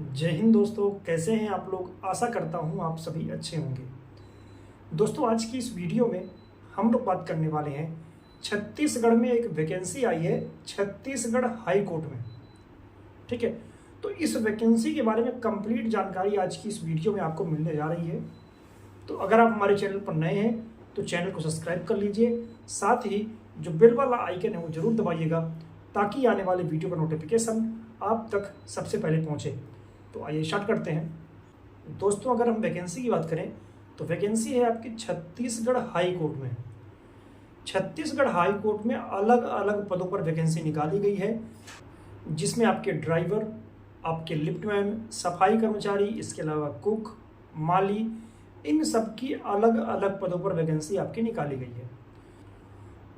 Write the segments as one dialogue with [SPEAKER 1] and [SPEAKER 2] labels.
[SPEAKER 1] जय हिंद दोस्तों, कैसे हैं आप लोग। आशा करता हूं आप सभी अच्छे होंगे। दोस्तों, आज की इस वीडियो में हम लोग बात करने वाले हैं छत्तीसगढ़ में एक वैकेंसी आई है छत्तीसगढ़ हाई कोर्ट में। ठीक है, तो इस वैकेंसी के बारे में कंप्लीट जानकारी आज की इस वीडियो में आपको मिलने जा रही है। तो अगर आप हमारे चैनल पर नए हैं तो चैनल को सब्सक्राइब कर लीजिए, साथ ही जो बेल वाला आइकन है वो जरूर दबाइएगा ताकि आने वाले वीडियो का नोटिफिकेशन आप तक सबसे पहले पहुंचे। तो आइए स्टार्ट करते हैं। दोस्तों, अगर हम वैकेंसी की बात करें तो वैकेंसी है आपकी छत्तीसगढ़ हाई कोर्ट में। छत्तीसगढ़ हाई कोर्ट में अलग अलग पदों पर वैकेंसी निकाली गई है, जिसमें आपके ड्राइवर, आपके लिफ्टमैन, सफाई कर्मचारी, इसके अलावा कुक, माली, इन सब की अलग अलग पदों पर वैकेंसी आपकी निकाली गई है।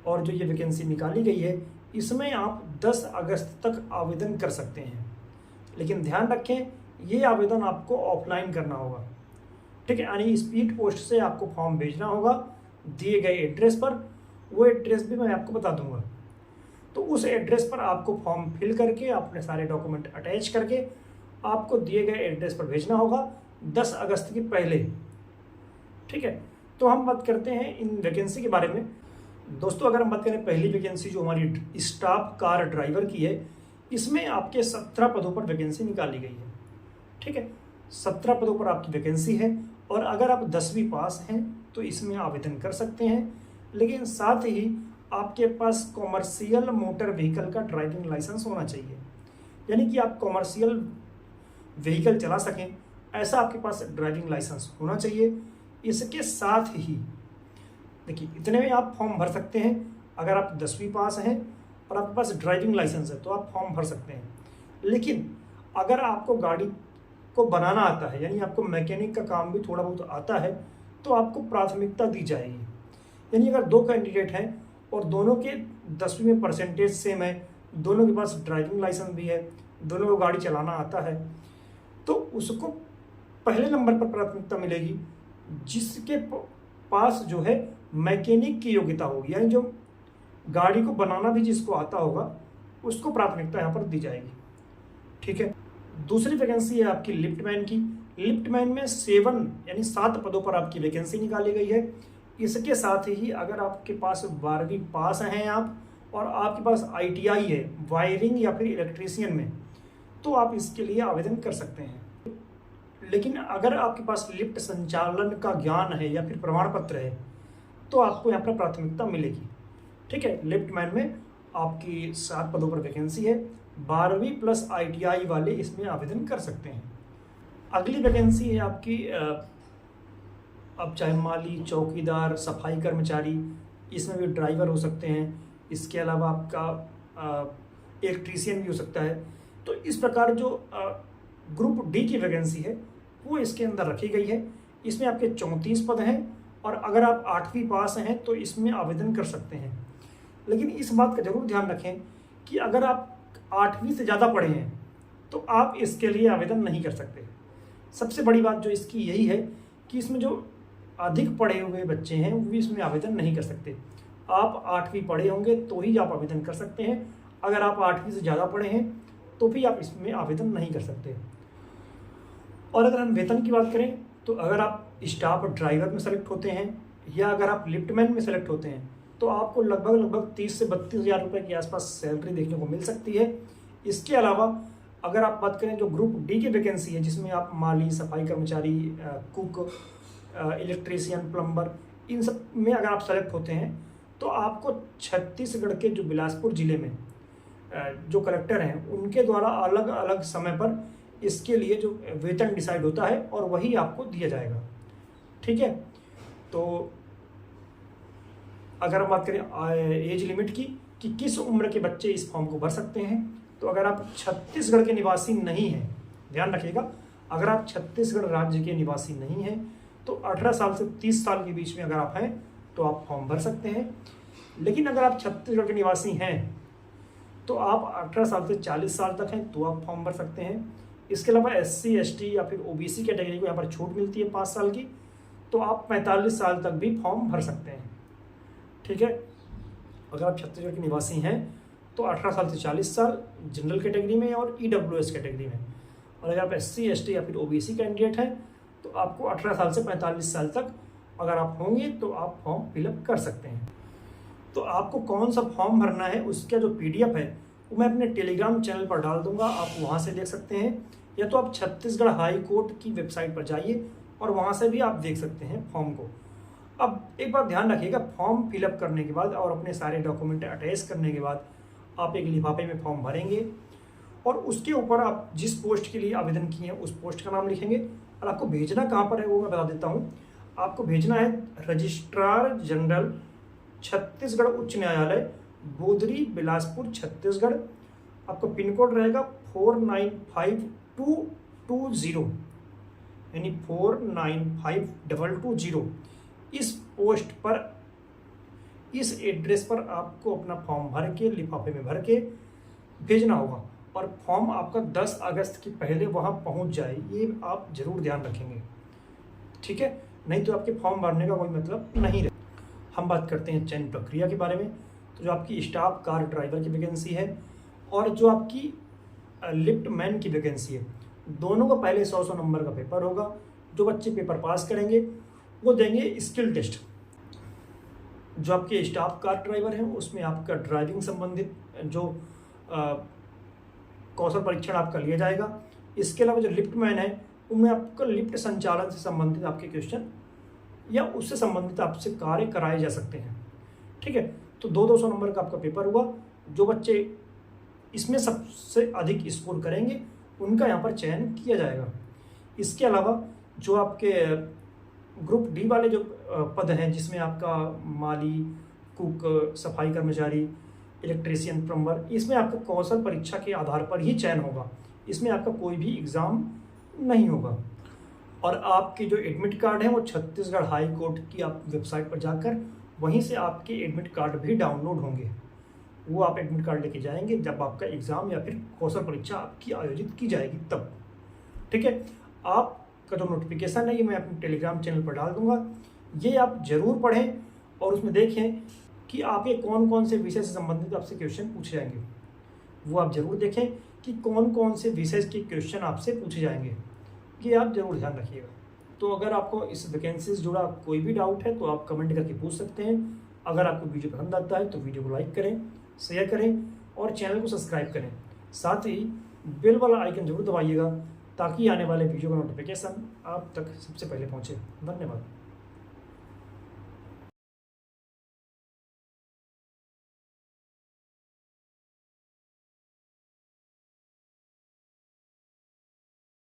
[SPEAKER 1] और जो ये वैकेंसी निकाली गई है इसमें आप 10 अगस्त तक आवेदन कर सकते हैं। लेकिन ध्यान रखें, ये आवेदन आपको ऑफलाइन करना होगा। ठीक है, यानी स्पीड पोस्ट से आपको फॉर्म भेजना होगा दिए गए एड्रेस पर। वो एड्रेस भी मैं आपको बता दूंगा। तो उस एड्रेस पर आपको फॉर्म फिल करके अपने सारे डॉक्यूमेंट अटैच करके आपको दिए गए एड्रेस पर भेजना होगा 10 अगस्त के पहले। ठीक है, तो हम बात करते हैं इन वैकेंसी के बारे में। दोस्तों, अगर हम बात करें पहली वैकेंसी जो हमारी स्टाफ कार ड्राइवर की है, इसमें आपके 17 पदों पर वैकेंसी निकाली गई है। ठीक है, 17 पदों पर आपकी वैकेंसी है। और अगर आप 10वीं पास हैं तो इसमें आवेदन कर सकते हैं। लेकिन साथ ही आपके पास कॉमर्शियल मोटर व्हीकल का ड्राइविंग लाइसेंस होना चाहिए, यानी कि आप कॉमर्शियल व्हीकल चला सकें ऐसा आपके पास ड्राइविंग लाइसेंस होना चाहिए। इसके साथ ही देखिए, इतने में आप फॉर्म भर सकते हैं। अगर आप 10वीं पास हैं और आपके पास ड्राइविंग लाइसेंस है तो आप फॉर्म भर सकते हैं। लेकिन अगर आपको गाड़ी को बनाना आता है, यानी आपको मैकेनिक का काम भी थोड़ा बहुत आता है, तो आपको प्राथमिकता दी जाएगी। यानी अगर 2 कैंडिडेट हैं और दोनों के 10वीं में परसेंटेज सेम है, दोनों के पास ड्राइविंग लाइसेंस भी है, दोनों को गाड़ी चलाना आता है, तो उसको पहले नंबर पर प्राथमिकता मिलेगी। जिसके पास जो है मैकेनिक की योग्यता होगी, यानी जो गाड़ी को बनाना भी जिसको आता होगा उसको प्राथमिकता यहाँ पर दी जाएगी। ठीक है, दूसरी वैकेंसी है आपकी लिफ्टमैन की। लिफ्टमैन में 7 पदों पर आपकी वैकेंसी निकाली गई है। इसके साथ ही अगर आपके पास 12वीं पास हैं आप और आपके पास ITI है वायरिंग या फिर इलेक्ट्रीशियन में, तो आप इसके लिए आवेदन कर सकते हैं। लेकिन अगर आपके पास लिफ्ट संचालन का ज्ञान है या फिर प्रमाण पत्र है तो आपको यहाँ पर प्राथमिकता मिलेगी। ठीक है, लिफ्टमैन में आपकी 7 पदों पर वैकेंसी है। 12वीं प्लस ITI वाले इसमें आवेदन कर सकते हैं। अगली वैकेंसी है आपकी अब चाहे माली, चौकीदार, सफाई कर्मचारी, इसमें भी ड्राइवर हो सकते हैं। इसके अलावा आपका इलेक्ट्रीशियन भी हो सकता है। तो इस प्रकार जो ग्रुप D की वैकेंसी है वो इसके अंदर रखी गई है। इसमें आपके 34 पद हैं और अगर आप 8वीं पास हैं तो इसमें आवेदन कर सकते हैं। लेकिन इस बात का जरूर ध्यान रखें कि अगर आप 8वीं से ज़्यादा पढ़े हैं तो आप इसके लिए आवेदन नहीं कर सकते। सबसे बड़ी बात जो इसकी यही है कि इसमें जो अधिक पढ़े हुए बच्चे हैं वो भी इसमें आवेदन नहीं कर सकते। आप 8वीं पढ़े होंगे तो ही आप आवेदन कर सकते हैं। अगर आप 8वीं से ज़्यादा पढ़े हैं तो भी आप इसमें आवेदन नहीं कर सकते। और अगर हम वेतन की बात करें तो अगर आप स्टाफ ड्राइवर में सेलेक्ट होते हैं या अगर आप लिफ्टमैन में सेलेक्ट होते हैं तो आपको लगभग 30 से 32 हज़ार रुपये के आसपास सैलरी देखने को मिल सकती है। इसके अलावा अगर आप बात करें जो ग्रुप D की वैकेंसी है, जिसमें आप माली, सफाई कर्मचारी, कुक, इलेक्ट्रीशियन, प्लम्बर, इन सब में अगर आप सेलेक्ट होते हैं तो आपको छत्तीसगढ़ के जो बिलासपुर ज़िले में जो कलेक्टर हैं उनके द्वारा अलग अलग समय पर इसके लिए जो वेतन डिसाइड होता है और वही आपको दिया जाएगा। ठीक है, तो अगर हम बात करें एज लिमिट की कि किस उम्र के बच्चे इस फॉर्म को भर सकते हैं, तो अगर आप छत्तीसगढ़ के निवासी नहीं हैं, ध्यान रखिएगा, अगर आप छत्तीसगढ़ राज्य के निवासी नहीं हैं तो 18 साल से 30 साल के बीच में अगर आप हैं तो आप फॉर्म भर सकते हैं। लेकिन अगर आप छत्तीसगढ़ के निवासी हैं तो आप 18 साल से 40 साल तक हैं तो आप फॉर्म भर सकते हैं। इसके अलावा SC ST या फिर OBC कैटेगरी को यहाँ पर छूट मिलती है 5 साल की, तो आप 45 साल तक भी फॉर्म भर सकते हैं। ठीक है, अगर आप छत्तीसगढ़ के निवासी हैं तो 18 साल से 40 साल जनरल कैटेगरी में और EWS कैटेगरी में, और अगर आप SC ST या फिर OBC कैंडिडेट हैं तो आपको 18 साल से 45 साल तक अगर आप होंगे तो आप फॉर्म फिलअप कर सकते हैं। तो आपको कौन सा फॉर्म भरना है उसका जो PDF है वो मैं अपने टेलीग्राम चैनल पर डाल दूंगा, आप वहाँ से देख सकते हैं, या तो आप छत्तीसगढ़ हाई कोर्ट की वेबसाइट पर जाइए और वहाँ से भी आप देख सकते हैं फॉर्म को। अब एक बात ध्यान रखिएगा, फॉर्म फिलअप करने के बाद और अपने सारे डॉक्यूमेंट अटैच करने के बाद आप एक लिफाफे में फॉर्म भरेंगे और उसके ऊपर आप जिस पोस्ट के लिए आवेदन किए हैं उस पोस्ट का नाम लिखेंगे। और आपको भेजना कहाँ पर है वो मैं बता देता हूँ। आपको भेजना है रजिस्ट्रार जनरल छत्तीसगढ़ उच्च न्यायालय, बोदरी, बिलासपुर, छत्तीसगढ़। आपका पिन कोड रहेगा 495220, यानी 495220। इस पोस्ट पर, इस एड्रेस पर आपको अपना फॉर्म भर के लिफाफे में भर के भेजना होगा और फॉर्म आपका 10 अगस्त के पहले वहाँ पहुँच जाए, ये आप जरूर ध्यान रखेंगे, ठीक है? नहीं तो आपके फॉर्म भरने का कोई मतलब नहीं रहे। हम बात करते हैं चयन प्रक्रिया के बारे में। तो जो आपकी स्टाफ कार ड्राइवर की वैकेंसी है और जो आपकी लिफ्ट मैन की वैकेंसी है, दोनों का पहले 100 नंबर का पेपर होगा। जो बच्चे पेपर पास करेंगे वो देंगे स्किल टेस्ट। जो आपके स्टाफ कार ड्राइवर हैं उसमें आपका ड्राइविंग संबंधित जो कौशल परीक्षण आपका लिया जाएगा। इसके अलावा जो लिफ्ट मैन है उनमें आपका लिफ्ट संचालन से संबंधित आपके क्वेश्चन या उससे संबंधित आपसे कार्य कराए जा सकते हैं, ठीक है? तो 200 नंबर का आपका पेपर हुआ। जो बच्चे इसमें सबसे अधिक स्कोर करेंगे उनका यहाँ पर चयन किया जाएगा। इसके अलावा जो आपके ग्रुप D वाले जो पद हैं जिसमें आपका माली, कुक, सफाई कर्मचारी, इलेक्ट्रीशियन, प्लम्बर, इसमें आपका कौशल परीक्षा के आधार पर ही चयन होगा। इसमें आपका कोई भी एग्ज़ाम नहीं होगा। और आपके जो एडमिट कार्ड है वो छत्तीसगढ़ हाई कोर्ट की आप वेबसाइट पर जाकर वहीं से आपके एडमिट कार्ड भी डाउनलोड होंगे। वो आप एडमिट कार्ड लेके जाएंगे जब आपका एग्ज़ाम या फिर कौशल परीक्षा आपकी आयोजित की जाएगी तब, ठीक है? आपका जो नोटिफिकेशन है ये मैं अपने टेलीग्राम चैनल पर डाल दूंगा, ये आप ज़रूर पढ़ें और उसमें देखें कि आपके कौन कौन से विषय से संबंधित आपसे क्वेश्चन पूछे जाएंगे। वो आप ज़रूर देखें कि कौन कौन से विषय के क्वेश्चन आपसे पूछे जाएंगे, ये आप ज़रूर ध्यान रखिएगा। तो अगर आपको इस वैकेंसी से जुड़ा कोई भी डाउट है तो आप कमेंट करके पूछ सकते हैं। अगर आपको वीडियो पसंद आता है तो वीडियो को लाइक करें, शेयर करें और चैनल को सब्सक्राइब करें। साथ ही बेल वाला आइकन जरूर दबाइएगा ताकि आने वाले वीडियो का नोटिफिकेशन आप तक सबसे पहले पहुँचे। धन्यवाद।